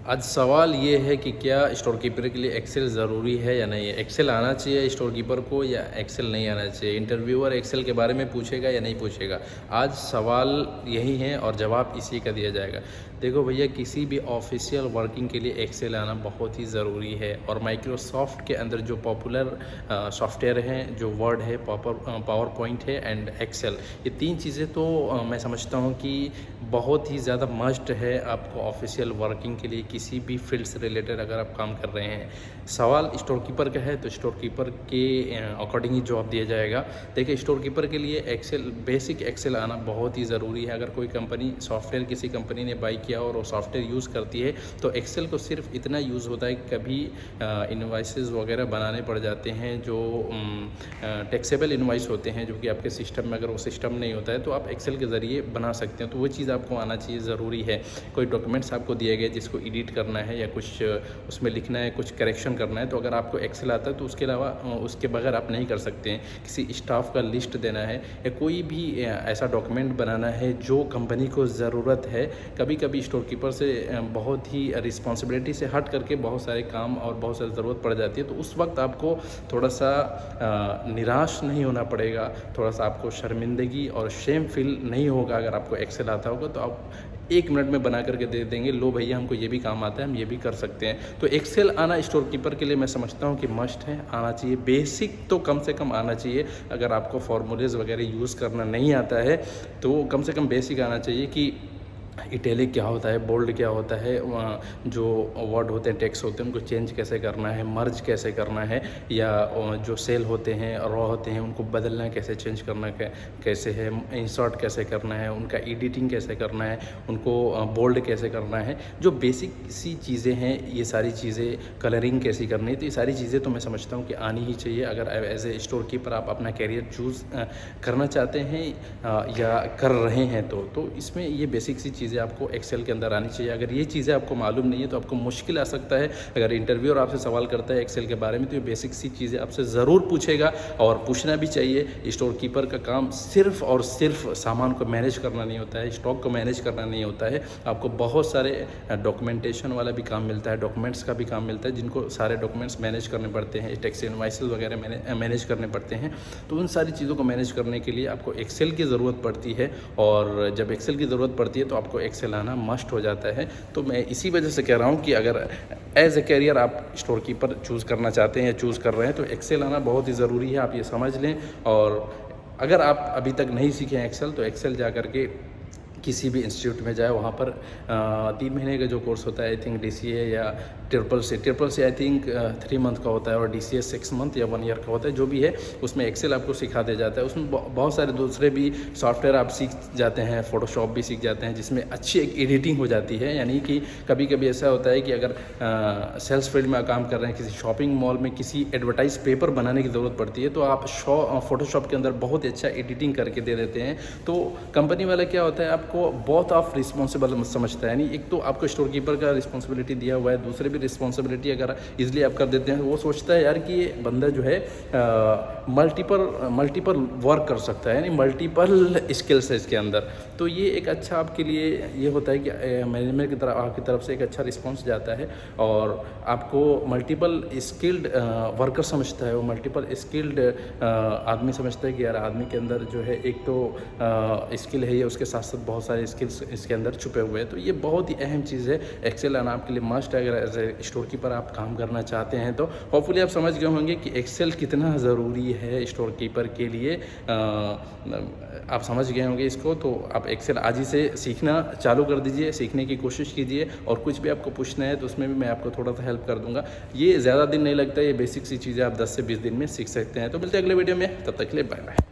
आज सवाल ये है कि क्या स्टोर कीपर के लिए एक्सेल ज़रूरी है या नहीं है। एक्सेल आना चाहिए स्टोर कीपर को या एक्सेल नहीं आना चाहिए। इंटरव्यूअर एक्सेल के बारे में पूछेगा या नहीं पूछेगा। आज सवाल यही है और जवाब इसी का दिया जाएगा। देखो भैया, किसी भी ऑफिशियल वर्किंग के लिए एक्सेल आना बहुत ही ज़रूरी है। और माइक्रोसॉफ्ट के अंदर जो पॉपुलर सॉफ्टवेयर हैं, जो वर्ड है, पावर पॉइंट है एंड एक्सेल, ये तीन चीज़ें तो मैं समझता हूँ कि बहुत ही ज़्यादा मस्ट है आपको ऑफिशियल वर्किंग के लिए। किसी भी फील्ड से रिलेटेड अगर आप काम कर रहे हैं, सवाल स्टोर कीपर का है तो स्टोर कीपर के अकॉर्डिंग ही जवाब दिया जाएगा। देखिए, स्टोर कीपर के लिए एक्सेल, बेसिक एक्सेल आना बहुत ही ज़रूरी है। अगर कोई कंपनी सॉफ्टवेयर किसी कंपनी ने बाई किया और वो सॉफ्टवेयर यूज़ करती है तो एक्सेल को सिर्फ इतना यूज़ होता है कि कभी इनवाइसेस वगैरह बनाने पड़ जाते हैं जो टैक्सेबल इनवाइस होते हैं, जो कि आपके सिस्टम में अगर वो सिस्टम नहीं होता है तो आप एक्सेल के ज़रिए बना सकते हैं। तो वो चीज़ आपको आना चाहिए, ज़रूरी है। कोई डॉक्यूमेंट्स आपको दिए गए जिसको एडिट करना है या कुछ उसमें लिखना है, कुछ करेक्शन करना है, तो अगर आपको एक्सेल आता है तो उसके अलावा उसके बगैर आप नहीं कर सकते हैं। किसी स्टाफ का लिस्ट देना है या कोई भी ऐसा डॉक्यूमेंट बनाना है जो कंपनी को ज़रूरत है। कभी कभी स्टोर कीपर से बहुत ही रिस्पॉन्सिबिलिटी से हट करके बहुत सारे काम और बहुत सारी ज़रूरत पड़ जाती है, तो उस वक्त आपको थोड़ा सा निराश नहीं होना पड़ेगा, थोड़ा सा आपको शर्मिंदगी और शेम फील नहीं होगा। अगर आपको एक्सेल आता होगा तो आप 1 मिनट में बना करके दे देंगे, लो भैया हमको ये भी काम आता है, हम ये भी कर सकते हैं। तो एक्सेल आना स्टोर कीपर के लिए मैं समझता हूँ कि मस्ट है, आना चाहिए। बेसिक तो कम से कम आना चाहिए। अगर आपको फॉर्मूलेज वगैरह यूज़ करना नहीं आता है तो कम से कम बेसिक आना चाहिए कि इटैलिक क्या होता है, बोल्ड क्या होता है, जो वर्ड होते हैं, टेक्स्ट होते हैं, उनको चेंज कैसे करना है, मर्ज कैसे करना है, या जो सेल होते हैं, रॉ होते हैं, उनको बदलना कैसे, चेंज करना कैसे है, इंसर्ट कैसे करना है, उनका एडिटिंग कैसे करना है, उनको बोल्ड कैसे करना है। जो बेसिक सी चीज़ें हैं, ये सारी चीज़ें, कलरिंग कैसी करनी है, तो ये सारी चीज़ें तो मैं समझता हूँ कि आनी ही चाहिए। अगर एज ए स्टोर कीपर आप अपना कैरियर चूज़ करना चाहते हैं या कर रहे हैं तो इसमें ये बेसिक सी चीज़ें आपको एक्सेल के अंदर आनी चाहिए। अगर ये चीज़ें आपको मालूम नहीं है तो आपको मुश्किल आ सकता है। अगर इंटरव्यूअर आपसे सवाल करता है एक्सेल के बारे में तो ये बेसिक सी चीज़ें आपसे ज़रूर पूछेगा और पूछना भी चाहिए। स्टोर कीपर का काम सिर्फ और सिर्फ सामान को मैनेज करना नहीं होता है, स्टॉक को मैनेज करना नहीं होता है। आपको बहुत सारे डॉक्यूमेंटेशन वाला भी काम मिलता है, डॉक्यूमेंट्स का भी काम मिलता है, जिनको सारे डॉक्यूमेंट्स मैनेज करने पड़ते हैं, टैक्स इनवाइसेस वगैरह मैनेज करने पड़ते हैं। तो उन सारी चीज़ों को मैनेज करने के लिए आपको एक्सेल की ज़रूरत पड़ती है। और जब एक्सेल की ज़रूरत पड़ती है तो आपको एक्सेल आना मस्ट हो जाता है। तो मैं इसी वजह से कह रहा हूँ कि अगर एज ए कैरियर आप स्टोर कीपर चूज़ करना चाहते हैं या चूज़ कर रहे हैं तो एक्सेल आना बहुत ही ज़रूरी है, आप ये समझ लें। और अगर आप अभी तक नहीं सीखे हैं एक्सेल तो एक्सेल जा कर के किसी भी इंस्टीट्यूट में जाए, वहाँ पर 3 महीने का जो कोर्स होता है, आई थिंक DCA या ट्रिपल से आई थिंक 3 मंथ का होता है और DCA 6 मंथ या 1 ईयर का होता है, जो भी है उसमें एक्सेल आपको सिखा दिया जाता है। उसमें बहुत सारे दूसरे भी सॉफ्टवेयर आप सीख जाते हैं, फोटोशॉप भी सीख जाते हैं, जिसमें अच्छी एक एडिटिंग हो जाती है। यानी कि कभी कभी ऐसा होता है कि अगर सेल्स फील्ड में काम कर रहे हैं, किसी शॉपिंग मॉल में किसी एडवर्टाइज पेपर बनाने की ज़रूरत पड़ती है तो आप फोटोशॉप के अंदर बहुत ही अच्छा एडिटिंग करके दे देते हैं। तो कंपनी वाला क्या होता है, आपको बहुत ऑफ रिस्पॉन्सिबल समझता है। यानी एक तो आपको स्टोर कीपर का रिस्पॉन्सिबिलिटी दिया हुआ है, दूसरे भी रिस्पॉन्सिबिलिटी अगर इजीली आप कर देते हैं तो वो सोचता है यार कि ये बंदा जो है मल्टीपल वर्क कर सकता है, यानी मल्टीपल स्किल्स है इसके अंदर। तो ये एक अच्छा आपके लिए ये होता है कि मैनेजमेंट की तरफ आपकी तरफ से एक अच्छा रिस्पॉन्स जाता है और आपको मल्टीपल स्किल्ड वर्कर समझता है, वो मल्टीपल स्किल्ड आदमी समझता है कि यार आदमी के अंदर जो है एक तो स्किल है, ये उसके साथ साथ बहुत सारे स्किल्स इसके अंदर छुपे हुए हैं। तो ये बहुत ही अहम चीज़ है। एक्सेल आना आपके लिए मस्ट है। अगर एज ए स्टोर कीपर आप काम करना चाहते हैं तो होपफुली आप समझ गए होंगे कि एक्सेल कितना ज़रूरी है स्टोर कीपर के लिए। आप समझ गए होंगे इसको, तो आप एक्सेल आज ही से सीखना चालू कर दीजिए, सीखने की कोशिश कीजिए। और कुछ भी आपको पूछना है तो उसमें भी मैं आपको थोड़ा सा हेल्प कर दूंगा। ये ज़्यादा दिन नहीं लगता, ये बेसिक सी चीज़ें आप 10 से 20 दिन में सीख सकते हैं। तो मिलते हैं अगले वीडियो में, तब तक के लिए बाय बाय।